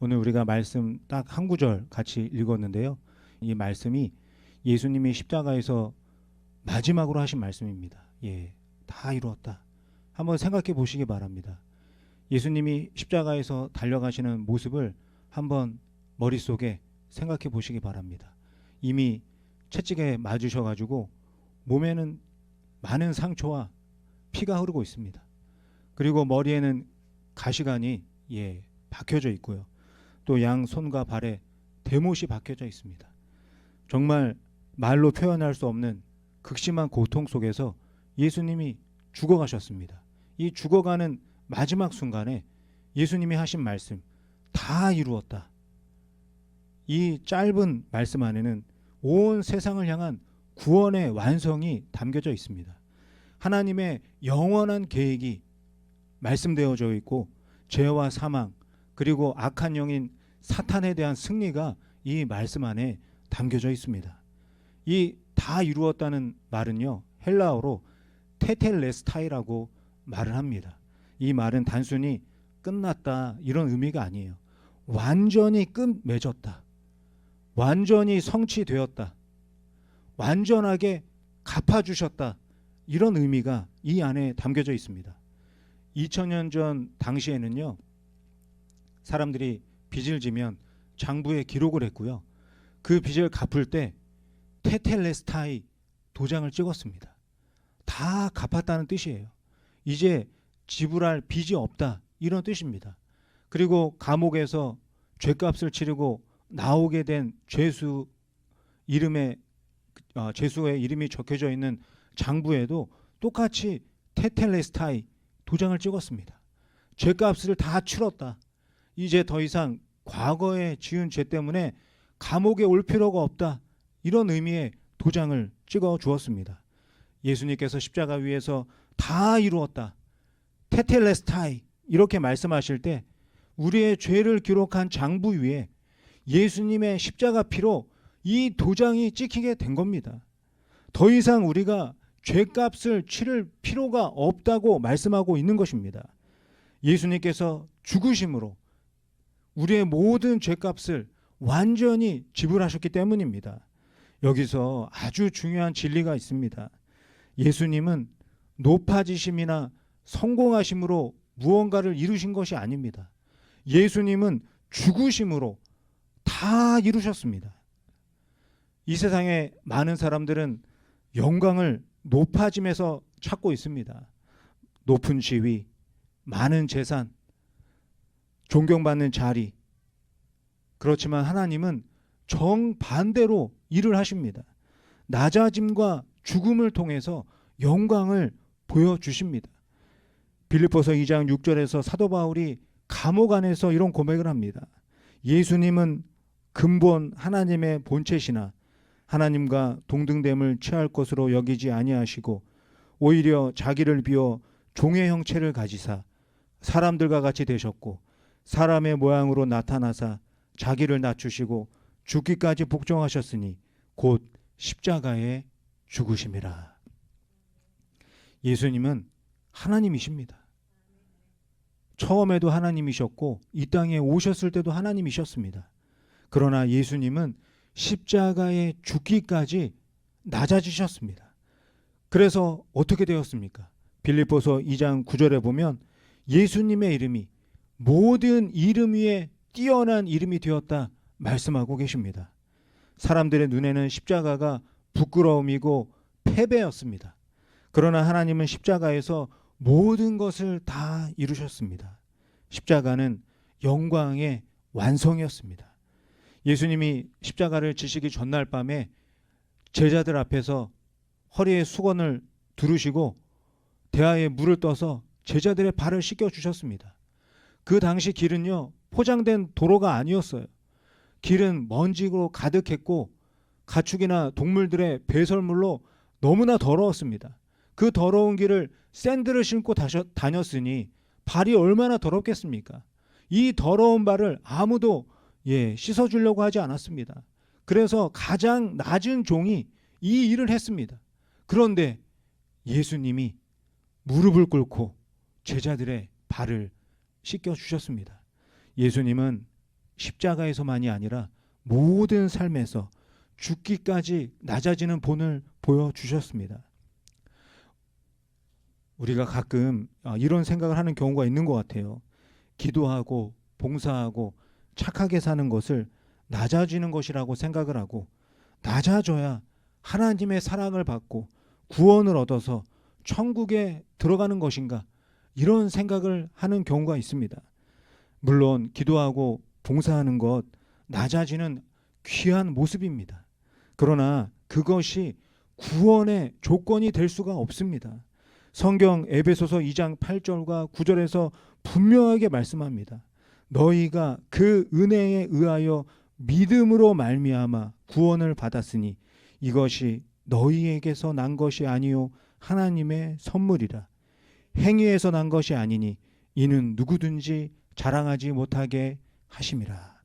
오늘 우리가 말씀 딱 한 구절 같이 읽었는데요. 이 말씀이 예수님이 십자가에서 마지막으로 하신 말씀입니다. 예, 다 이루었다. 한번 생각해 보시기 바랍니다. 예수님이 십자가에서 달려가시는 모습을 한번 머릿속에 생각해 보시기 바랍니다. 이미 채찍에 맞으셔가지고 몸에는 많은 상처와 피가 흐르고 있습니다. 그리고 머리에는 가시관이 박혀져 있고요. 또 양 손과 발에 대못이 박혀져 있습니다. 정말 말로 표현할 수 없는 극심한 고통 속에서 예수님이 죽어가셨습니다. 이 죽어가는 마지막 순간에 예수님이 하신 말씀, 다 이루었다. 이 짧은 말씀 안에는 온 세상을 향한 구원의 완성이 담겨져 있습니다. 하나님의 영원한 계획이 말씀되어져 있고 죄와 사망 그리고 악한 영인 사탄에 대한 승리가 이 말씀 안에 담겨져 있습니다. 이 다 이루었다는 말은요, 헬라어로 테텔레스타이라고 말을 합니다. 이 말은 단순히 끝났다 이런 의미가 아니에요. 완전히 끝맺었다. 완전히 성취되었다. 완전하게 갚아주셨다. 이런 의미가 이 안에 담겨져 있습니다. 2000년 전 당시에는요, 사람들이 빚을 지면 장부에 기록을 했고요. 그 빚을 갚을 때 테텔레스타이 도장을 찍었습니다. 다 갚았다는 뜻이에요. 이제 지불할 빚이 없다 이런 뜻입니다. 그리고 감옥에서 죄값을 치르고 나오게 된 죄수의 이름이 적혀져 있는 장부에도 똑같이 테텔레스타이 도장을 찍었습니다. 죄값을 다 치렀다. 이제 더 이상 과거에 지은 죄 때문에 감옥에 올 필요가 없다. 이런 의미의 도장을 찍어 주었습니다. 예수님께서 십자가 위에서 다 이루었다. 테텔레스타이 이렇게 말씀하실 때 우리의 죄를 기록한 장부 위에 예수님의 십자가 피로 이 도장이 찍히게 된 겁니다. 더 이상 우리가 죄값을 치를 필요가 없다고 말씀하고 있는 것입니다. 예수님께서 죽으심으로 우리의 모든 죄값을 완전히 지불하셨기 때문입니다. 여기서 아주 중요한 진리가 있습니다. 예수님은 높아지심이나 성공하심으로 무언가를 이루신 것이 아닙니다. 예수님은 죽으심으로 다 이루셨습니다. 이 세상에 많은 사람들은 영광을 높아짐에서 찾고 있습니다. 높은 지위, 많은 재산, 존경받는 자리. 그렇지만 하나님은 정반대로 일을 하십니다. 낮아짐과 죽음을 통해서 영광을 보여주십니다. 빌립보서 2장 6절에서 사도 바울이 감옥 안에서 이런 고백을 합니다. 예수님은 근본 하나님의 본체시나 하나님과 동등됨을 취할 것으로 여기지 아니하시고 오히려 자기를 비워 종의 형체를 가지사 사람들과 같이 되셨고 사람의 모양으로 나타나사 자기를 낮추시고 죽기까지 복종하셨으니 곧 십자가에 죽으심이라. 예수님은 하나님이십니다. 처음에도 하나님이셨고 이 땅에 오셨을 때도 하나님이셨습니다. 그러나 예수님은 십자가에 죽기까지 낮아지셨습니다. 그래서 어떻게 되었습니까? 빌립보서 2장 9절에 보면 예수님의 이름이 모든 이름 위에 뛰어난 이름이 되었다 말씀하고 계십니다. 사람들의 눈에는 십자가가 부끄러움이고 패배였습니다. 그러나 하나님은 십자가에서 모든 것을 다 이루셨습니다. 십자가는 영광의 완성이었습니다. 예수님이 십자가를 지시기 전날 밤에 제자들 앞에서 허리에 수건을 두르시고 대야에 물을 떠서 제자들의 발을 씻겨 주셨습니다. 그 당시 길은요, 포장된 도로가 아니었어요. 길은 먼지로 가득했고 가축이나 동물들의 배설물로 너무나 더러웠습니다. 그 더러운 길을 샌들을 신고 다녔으니 발이 얼마나 더럽겠습니까? 이 더러운 발을 아무도 씻어주려고 하지 않았습니다. 그래서 가장 낮은 종이 이 일을 했습니다. 그런데 예수님이 무릎을 꿇고 제자들의 발을 씻겨주셨습니다. 예수님은 십자가에서만이 아니라 모든 삶에서 죽기까지 낮아지는 본을 보여주셨습니다. 우리가 가끔 이런 생각을 하는 경우가 있는 것 같아요. 기도하고 봉사하고 착하게 사는 것을 낮아지는 것이라고 생각을 하고, 낮아져야 하나님의 사랑을 받고 구원을 얻어서 천국에 들어가는 것인가, 이런 생각을 하는 경우가 있습니다. 물론 기도하고 봉사하는 것 낮아지는 귀한 모습입니다. 그러나 그것이 구원의 조건이 될 수가 없습니다. 성경 에베소서 2장 8절과 9절에서 분명하게 말씀합니다. 너희가 그 은혜에 의하여 믿음으로 말미암아 구원을 받았으니 이것이 너희에게서 난 것이 아니요 하나님의 선물이라. 행위에서 난 것이 아니니 이는 누구든지 자랑하지 못하게 하심이라.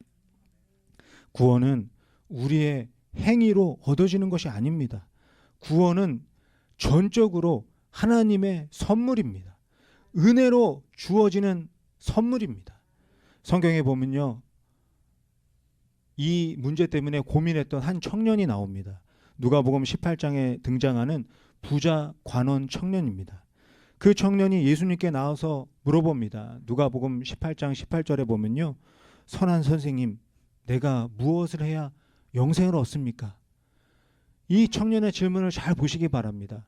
구원은 우리의 행위로 얻어지는 것이 아닙니다. 구원은 전적으로 하나님의 선물입니다. 은혜로 주어지는 선물입니다. 성경에 보면요, 이 문제 때문에 고민했던 한 청년이 나옵니다. 누가복음 18장에 등장하는 부자 관원 청년입니다. 그 청년이 예수님께 나와서 물어봅니다. 누가복음 18장 18절에 보면요, 선한 선생님, 내가 무엇을 해야 영생을 얻습니까? 이 청년의 질문을 잘 보시기 바랍니다.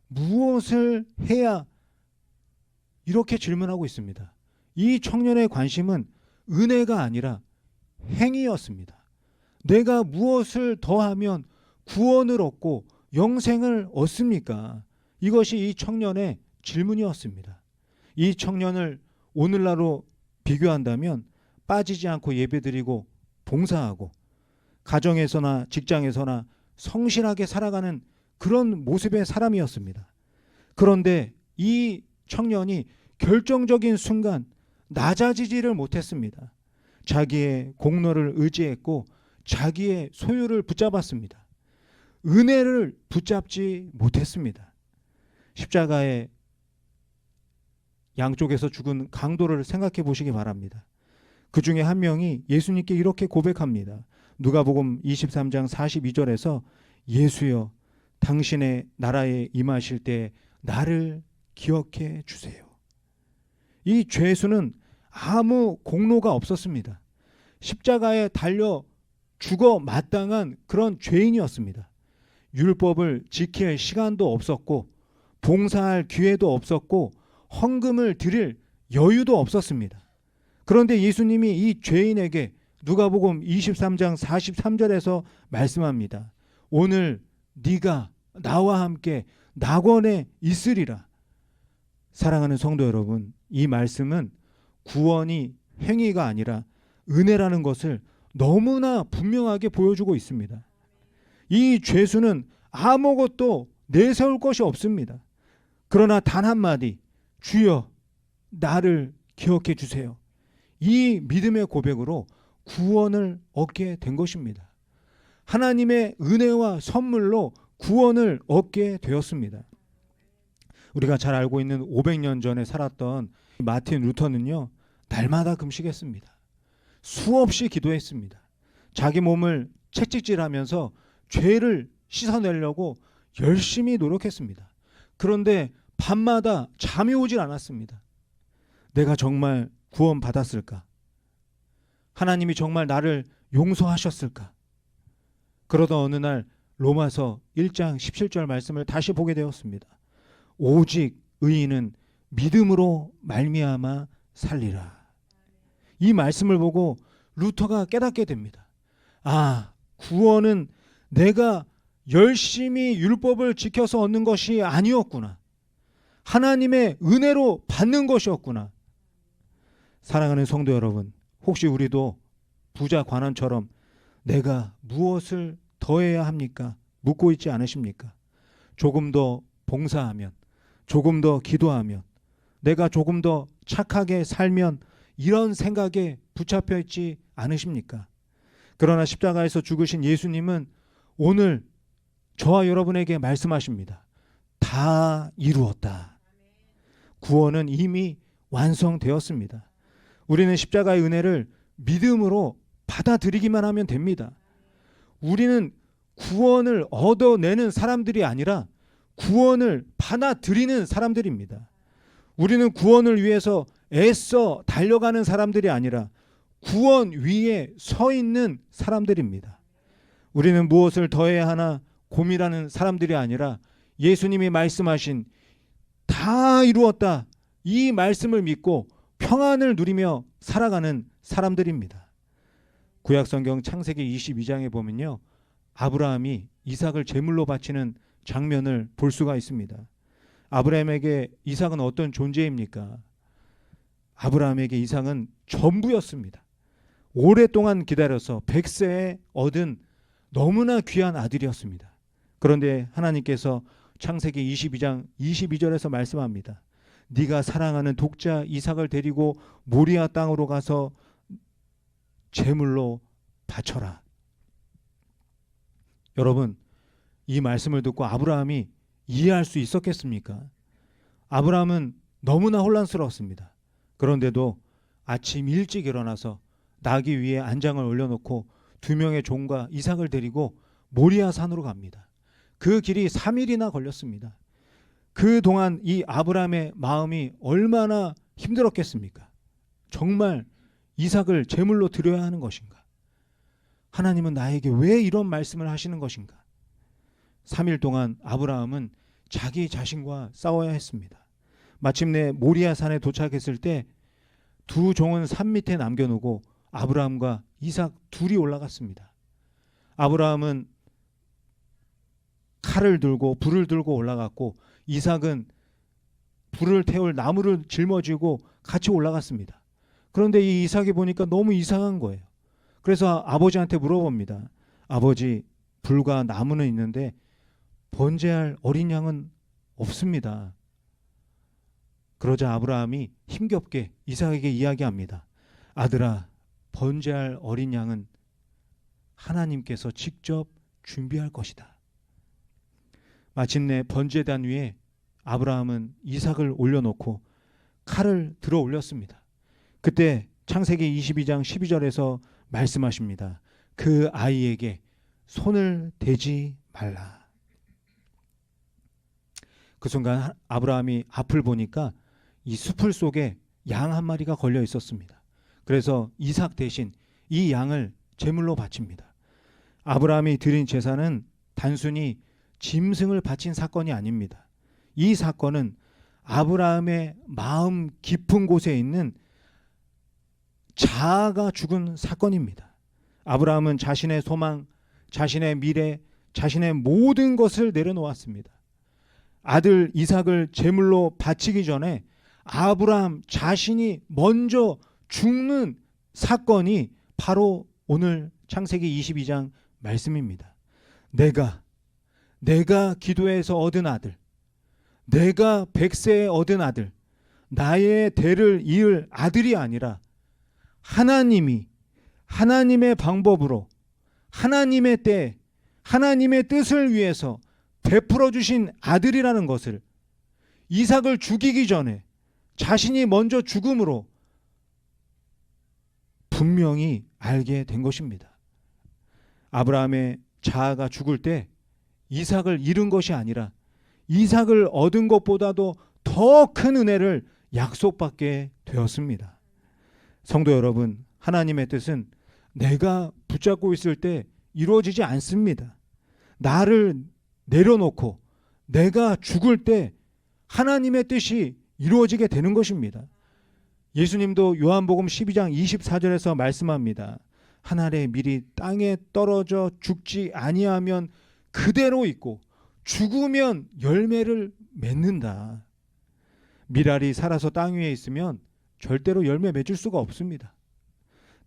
무엇을 해야, 이렇게 질문하고 있습니다. 이 청년의 관심은 은혜가 아니라 행위였습니다. 내가 무엇을 더하면 구원을 얻고 영생을 얻습니까? 이것이 이 청년의 질문이었습니다. 이 청년을 오늘날로 비교한다면 빠지지 않고 예배드리고 봉사하고 가정에서나 직장에서나 성실하게 살아가는 그런 모습의 사람이었습니다. 그런데 이 청년이 결정적인 순간 낮아지지를 못했습니다. 자기의 공로를 의지했고 자기의 소유를 붙잡았습니다. 은혜를 붙잡지 못했습니다. 십자가의 양쪽에서 죽은 강도를 생각해 보시기 바랍니다. 그 중에 한 명이 예수님께 이렇게 고백합니다. 누가복음 23장 42절에서 예수여, 당신의 나라에 임하실 때 나를 기억해 주세요. 이 죄수는 아무 공로가 없었습니다. 십자가에 달려 죽어 마땅한 그런 죄인이었습니다. 율법을 지킬 시간도 없었고 봉사할 기회도 없었고 헌금을 드릴 여유도 없었습니다. 그런데 예수님이 이 죄인에게 누가복음 23장 43절에서 말씀합니다. 오늘 네가 나와 함께 낙원에 있으리라. 사랑하는 성도 여러분, 이 말씀은 구원이 행위가 아니라 은혜라는 것을 너무나 분명하게 보여주고 있습니다. 이 죄수는 아무것도 내세울 것이 없습니다. 그러나 단 한마디, 주여 나를 기억해 주세요. 이 믿음의 고백으로 구원을 얻게 된 것입니다. 하나님의 은혜와 선물로 구원을 얻게 되었습니다. 우리가 잘 알고 있는 500년 전에 살았던 마틴 루터는요, 날마다 금식했습니다. 수없이 기도했습니다. 자기 몸을 채찍질하면서 죄를 씻어내려고 열심히 노력했습니다. 그런데 밤마다 잠이 오질 않았습니다. 내가 정말 구원받았을까? 하나님이 정말 나를 용서하셨을까? 그러던 어느 날 로마서 1장 17절 말씀을 다시 보게 되었습니다. 오직 의인은 믿음으로 말미암아 살리라. 이 말씀을 보고 루터가 깨닫게 됩니다. 아, 구원은 내가 열심히 율법을 지켜서 얻는 것이 아니었구나. 하나님의 은혜로 받는 것이었구나. 사랑하는 성도 여러분, 혹시 우리도 부자 관원처럼 내가 무엇을 더해야 합니까? 묻고 있지 않으십니까? 조금 더 봉사하면, 조금 더 기도하면, 내가 조금 더 착하게 살면, 이런 생각에 붙잡혀 있지 않으십니까? 그러나 십자가에서 죽으신 예수님은 오늘 저와 여러분에게 말씀하십니다. 다 이루었다. 구원은 이미 완성되었습니다. 우리는 십자가의 은혜를 믿음으로 받아들이기만 하면 됩니다. 우리는 구원을 얻어내는 사람들이 아니라 구원을 받아들이는 사람들입니다. 우리는 구원을 위해서 애써 달려가는 사람들이 아니라 구원 위에 서 있는 사람들입니다. 우리는 무엇을 더해야 하나 고민하는 사람들이 아니라 예수님이 말씀하신 다 이루었다, 이 말씀을 믿고 평안을 누리며 살아가는 사람들입니다. 구약성경 창세기 22장에 보면요, 아브라함이 이삭을 제물로 바치는 장면을 볼 수가 있습니다. 아브라함에게 이삭은 어떤 존재입니까? 아브라함에게 이삭은 전부였습니다. 오랫동안 기다려서 100세에 얻은 너무나 귀한 아들이었습니다. 그런데 하나님께서 창세기 22장 22절에서 말씀합니다. 네가 사랑하는 독자 이삭을 데리고 모리아 땅으로 가서 제물로 바쳐라. 여러분, 이 말씀을 듣고 아브라함이 이해할 수 있었겠습니까? 아브라함은 너무나 혼란스러웠습니다. 그런데도 아침 일찍 일어나서 나귀 위에 안장을 올려놓고 2명의 종과 이삭을 데리고 모리아 산으로 갑니다. 그 길이 3일이나 걸렸습니다. 그동안 이 아브라함의 마음이 얼마나 힘들었겠습니까? 정말 이삭을 제물로 드려야 하는 것인가? 하나님은 나에게 왜 이런 말씀을 하시는 것인가? 3일 동안 아브라함은 자기 자신과 싸워야 했습니다. 마침내 모리아 산에 도착했을 때 2 종은 산 밑에 남겨놓고 아브라함과 이삭 둘이 올라갔습니다. 아브라함은 칼을 들고 불을 들고 올라갔고 이삭은 불을 태울 나무를 짊어지고 같이 올라갔습니다. 그런데 이 이삭이 보니까 너무 이상한 거예요. 그래서 아버지한테 물어봅니다. 아버지, 불과 나무는 있는데 번제할 어린 양은 없습니다. 그러자 아브라함이 힘겹게 이삭에게 이야기합니다. 아들아, 번제할 어린 양은 하나님께서 직접 준비할 것이다. 마침내 번제단 위에 아브라함은 이삭을 올려놓고 칼을 들어 올렸습니다. 그때 창세기 22장 12절에서 말씀하십니다. 그 아이에게 손을 대지 말라. 그 순간 아브라함이 앞을 보니까 이 수풀 속에 양 한 마리가 걸려 있었습니다. 그래서 이삭 대신 이 양을 제물로 바칩니다. 아브라함이 드린 제사는 단순히 짐승을 바친 사건이 아닙니다. 이 사건은 아브라함의 마음 깊은 곳에 있는 자아가 죽은 사건입니다. 아브라함은 자신의 소망, 자신의 미래, 자신의 모든 것을 내려놓았습니다. 아들 이삭을 제물로 바치기 전에 아브라함 자신이 먼저 죽는 사건이 바로 오늘 창세기 22장 말씀입니다. 내가 기도해서 얻은 아들, 내가 100세에 얻은 아들, 나의 대를 이을 아들이 아니라 하나님이 하나님의 방법으로 하나님의 때 하나님의 뜻을 위해서 베풀어 주신 아들이라는 것을 이삭을 죽이기 전에 자신이 먼저 죽음으로 분명히 알게 된 것입니다. 아브라함의 자아가 죽을 때 이삭을 잃은 것이 아니라 이삭을 얻은 것보다도 더 큰 은혜를 약속받게 되었습니다. 성도 여러분, 하나님의 뜻은 내가 붙잡고 있을 때 이루어지지 않습니다. 나를 내려놓고 내가 죽을 때 하나님의 뜻이 이루어지게 되는 것입니다. 예수님도 요한복음 12장 24절에서 말씀합니다. 하늘의 밀이 땅에 떨어져 죽지 아니하면 그대로 있고 죽으면 열매를 맺는다. 밀알이 살아서 땅 위에 있으면 절대로 열매 맺을 수가 없습니다.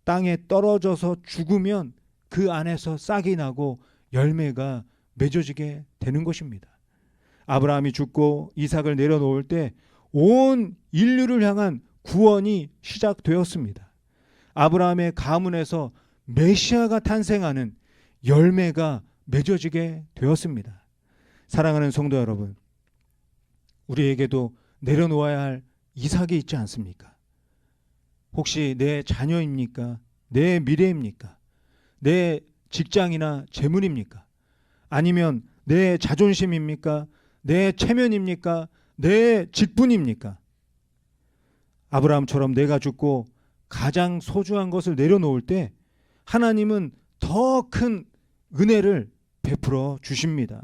땅에 떨어져서 죽으면 그 안에서 싹이 나고 열매가 맺어지게 되는 것입니다. 아브라함이 죽고 이삭을 내려놓을 때 온 인류를 향한 구원이 시작되었습니다. 아브라함의 가문에서 메시아가 탄생하는 열매가 맺어지게 되었습니다. 사랑하는 성도 여러분, 우리에게도 내려놓아야 할 이삭이 있지 않습니까? 혹시 내 자녀입니까? 내 미래입니까? 내 직장이나 재물입니까? 아니면 내 자존심입니까? 내 체면입니까? 내 직분입니까? 아브라함처럼 내가 죽고 가장 소중한 것을 내려놓을 때 하나님은 더 큰 은혜를 베풀어 주십니다.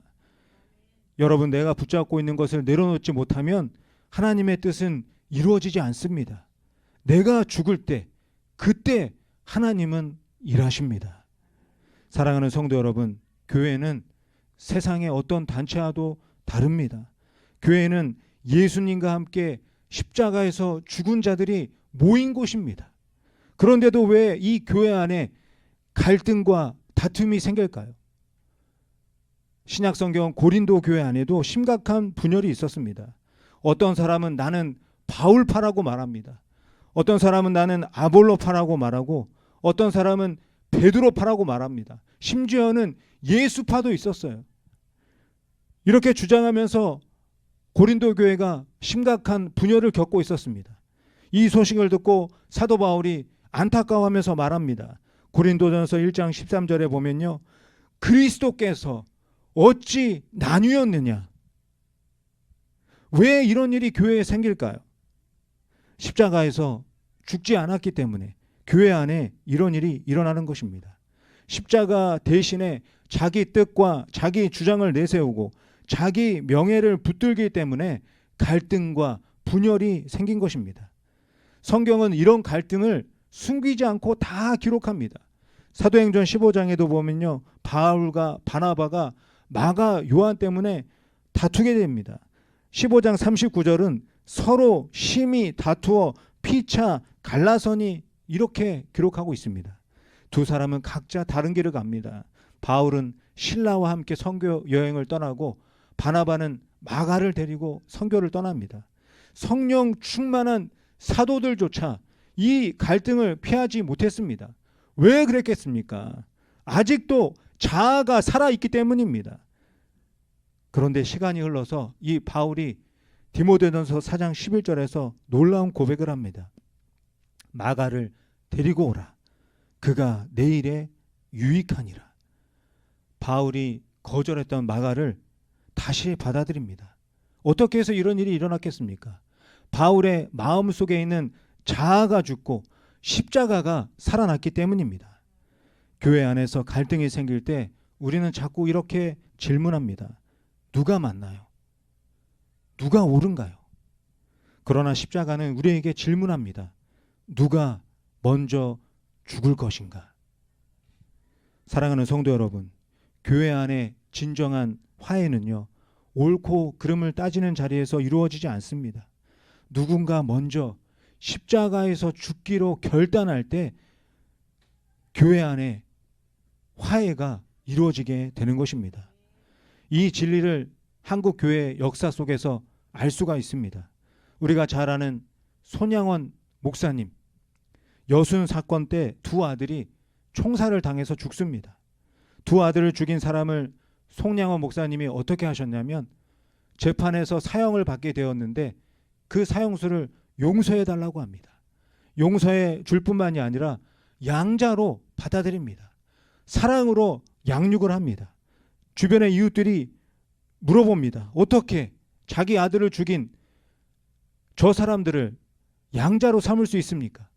여러분, 내가 붙잡고 있는 것을 내려놓지 못하면 하나님의 뜻은 이루어지지 않습니다. 내가 죽을 때 그때 하나님은 일하십니다. 사랑하는 성도 여러분, 교회는 세상의 어떤 단체와도 다릅니다. 교회는 예수님과 함께 십자가에서 죽은 자들이 모인 곳입니다. 그런데도 왜 이 교회 안에 갈등과 다툼이 생길까요? 신약성경 고린도 교회 안에도 심각한 분열이 있었습니다. 어떤 사람은 나는 바울파라고 말합니다. 어떤 사람은 나는 아볼로파라고 말하고, 어떤 사람은 베드로파라고 말합니다. 심지어는 예수파도 있었어요. 이렇게 주장하면서 고린도 교회가 심각한 분열을 겪고 있었습니다. 이 소식을 듣고 사도 바울이 안타까워하면서 말합니다. 고린도전서 1장 13절에 보면요, 그리스도께서 어찌 나뉘었느냐? 왜 이런 일이 교회에 생길까요? 십자가에서 죽지 않았기 때문에 교회 안에 이런 일이 일어나는 것입니다. 십자가 대신에 자기 뜻과 자기 주장을 내세우고 자기 명예를 붙들기 때문에 갈등과 분열이 생긴 것입니다. 성경은 이런 갈등을 숨기지 않고 다 기록합니다. 사도행전 15장에도 보면요, 바울과 바나바가 마가 요한 때문에 다투게 됩니다. 15장 39절은 서로 심히 다투어 피차 갈라서니 이렇게 기록하고 있습니다. 두 사람은 각자 다른 길을 갑니다. 바울은 신라와 함께 선교 여행을 떠나고 바나바는 마가를 데리고 선교를 떠납니다. 성령 충만한 사도들조차 이 갈등을 피하지 못했습니다. 왜 그랬겠습니까? 아직도 자아가 살아있기 때문입니다. 그런데 시간이 흘러서 이 바울이 디모데전서 4장 11절에서 놀라운 고백을 합니다. 마가를 데리고 오라. 그가 내일에 유익하니라. 바울이 거절했던 마가를 다시 받아들입니다. 어떻게 해서 이런 일이 일어났겠습니까? 바울의 마음속에 있는 자아가 죽고 십자가가 살아났기 때문입니다. 교회 안에서 갈등이 생길 때 우리는 자꾸 이렇게 질문합니다. 누가 맞나요? 누가 옳은가요? 그러나 십자가는 우리에게 질문합니다. 누가 먼저 죽을 것인가? 사랑하는 성도 여러분, 교회 안에 진정한 화해는요, 옳고 그름을 따지는 자리에서 이루어지지 않습니다. 누군가 먼저 십자가에서 죽기로 결단할 때 교회 안에 화해가 이루어지게 되는 것입니다. 이 진리를 한국 교회 역사 속에서 알 수가 있습니다. 우리가 잘 아는 손양원 목사님, 여순 사건 때 두 아들이 총살을 당해서 죽습니다. 두 아들을 죽인 사람을 송양원 목사님이 어떻게 하셨냐면 재판에서 사형을 받게 되었는데 그 사형수를 용서해 달라고 합니다. 용서해 줄 뿐만이 아니라 양자로 받아들입니다. 사랑으로 양육을 합니다. 주변의 이웃들이 물어봅니다. 어떻게 자기 아들을 죽인 저 사람들을 양자로 삼을 수 있습니까?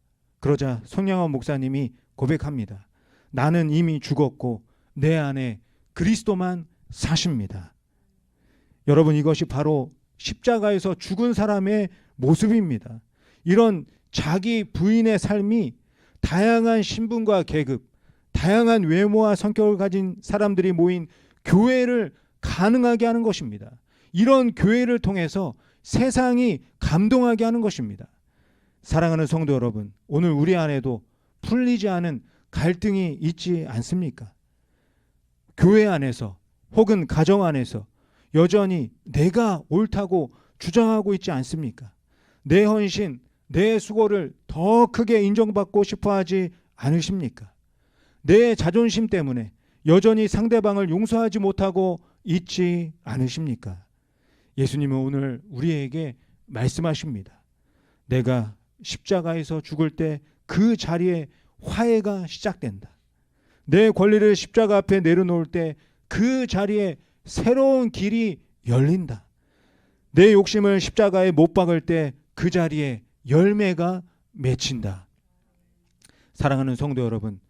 그러자 송양원 목사님이 고백합니다. 나는 이미 죽었고 내 안에 그리스도만 사십니다. 여러분, 이것이 바로 십자가에서 죽은 사람의 모습입니다. 이런 자기 부인의 삶이 다양한 신분과 계급, 다양한 외모와 성격을 가진 사람들이 모인 교회를 가능하게 하는 것입니다. 이런 교회를 통해서 세상이 감동하게 하는 것입니다. 사랑하는 성도 여러분, 오늘 우리 안에도 풀리지 않은 갈등이 있지 않습니까? 교회 안에서 혹은 가정 안에서 여전히 내가 옳다고 주장하고 있지 않습니까? 내 헌신, 내 수고를 더 크게 인정받고 싶어 하지 않으십니까? 내 자존심 때문에 여전히 상대방을 용서하지 못하고 있지 않으십니까? 예수님은 오늘 우리에게 말씀하십니다. 내가 십자가에서 죽을 때 그 자리에 화해가 시작된다. 내 권리를 십자가 앞에 내려놓을 때 그 자리에 새로운 길이 열린다. 내 욕심을 십자가에 못 박을 때 그 자리에 열매가 맺힌다. 사랑하는 성도 여러분,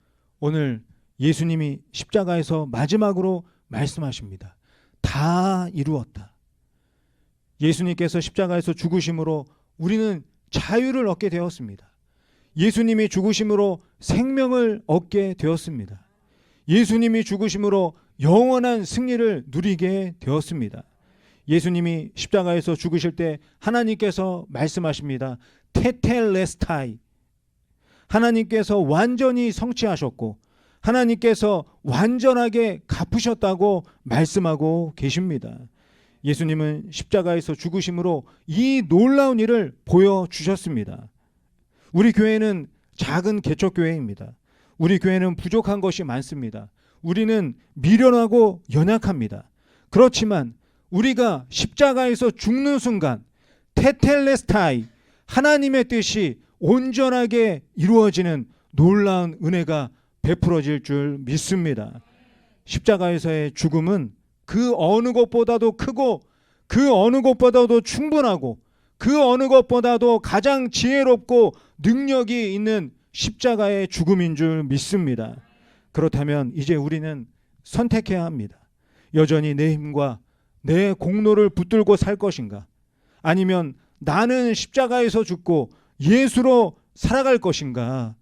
오늘 예수님이 십자가에서 마지막으로 말씀하십니다. 다 이루었다. 예수님께서 십자가에서 죽으심으로 우리는 자유를 얻게 되었습니다. 예수님이 죽으심으로 생명을 얻게 되었습니다. 예수님이 죽으심으로 영원한 승리를 누리게 되었습니다. 예수님이 십자가에서 죽으실 때 하나님께서 말씀하십니다. 테텔레스타이. 하나님께서 완전히 성취하셨고 하나님께서 완전하게 갚으셨다고 말씀하고 계십니다. 예수님은 십자가에서 죽으심으로 이 놀라운 일을 보여주셨습니다. 우리 교회는 작은 개척교회입니다. 우리 교회는 부족한 것이 많습니다. 우리는 미련하고 연약합니다. 그렇지만 우리가 십자가에서 죽는 순간 테텔레스타이, 하나님의 뜻이 온전하게 이루어지는 놀라운 은혜가 베풀어질 줄 믿습니다. 십자가에서의 죽음은 그 어느 것보다도 크고 그 어느 것보다도 충분하고 그 어느 것보다도 가장 지혜롭고 능력이 있는 십자가의 죽음인 줄 믿습니다. 그렇다면 이제 우리는 선택해야 합니다. 여전히 내 힘과 내 공로를 붙들고 살 것인가? 아니면 나는 십자가에서 죽고 예수로 살아갈 것인가?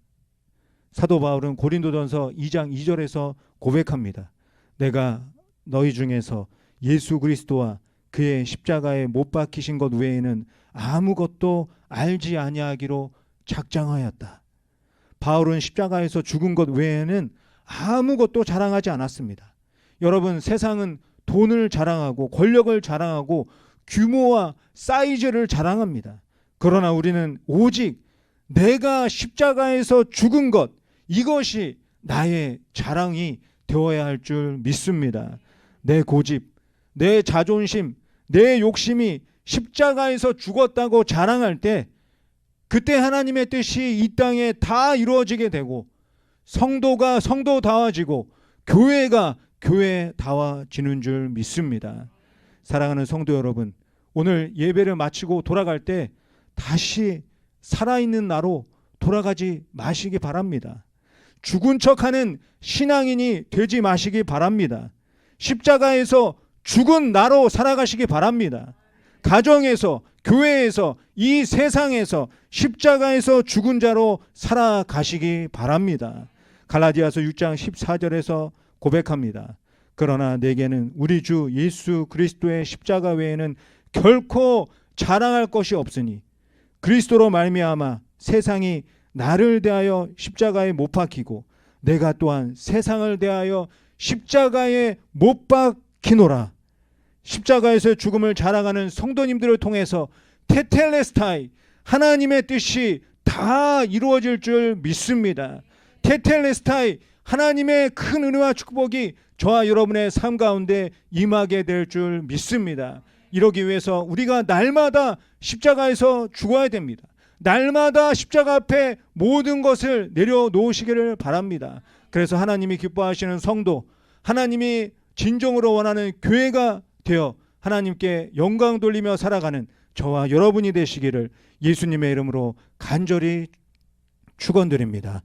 사도 바울은 고린도전서 2장 2절에서 고백합니다. 내가 너희 중에서 예수 그리스도와 그의 십자가에 못 박히신 것 외에는 아무것도 알지 아니하기로 작정하였다. 바울은 십자가에서 죽은 것 외에는 아무것도 자랑하지 않았습니다. 여러분, 세상은 돈을 자랑하고 권력을 자랑하고 규모와 사이즈를 자랑합니다. 그러나 우리는 오직 내가 십자가에서 죽은 것, 이것이 나의 자랑이 되어야 할 줄 믿습니다. 내 고집, 내 자존심, 내 욕심이 십자가에서 죽었다고 자랑할 때 그때 하나님의 뜻이 이 땅에 다 이루어지게 되고 성도가 성도다워지고 교회가 교회다워지는 줄 믿습니다. 사랑하는 성도 여러분, 오늘 예배를 마치고 돌아갈 때 다시 살아있는 나로 돌아가지 마시기 바랍니다. 죽은 척하는 신앙인이 되지 마시기 바랍니다. 십자가에서 죽은 나로 살아가시기 바랍니다. 가정에서, 교회에서, 이 세상에서 십자가에서 죽은 자로 살아가시기 바랍니다. 갈라디아서 6장 14절에서 고백합니다. 그러나 내게는 우리 주 예수 그리스도의 십자가 외에는 결코 자랑할 것이 없으니 그리스도로 말미암아 세상이 나를 대하여 십자가에 못 박히고 내가 또한 세상을 대하여 십자가에 못 박히노라. 십자가에서의 죽음을 자랑하는 성도님들을 통해서 테텔레스타이, 하나님의 뜻이 다 이루어질 줄 믿습니다. 테텔레스타이, 하나님의 큰 은혜와 축복이 저와 여러분의 삶 가운데 임하게 될 줄 믿습니다. 이러기 위해서 우리가 날마다 십자가에서 죽어야 됩니다. 날마다 십자가 앞에 모든 것을 내려놓으시기를 바랍니다. 그래서 하나님이 기뻐하시는 성도, 하나님이 진정으로 원하는 교회가 되어 하나님께 영광 돌리며 살아가는 저와 여러분이 되시기를 예수님의 이름으로 간절히 축원드립니다.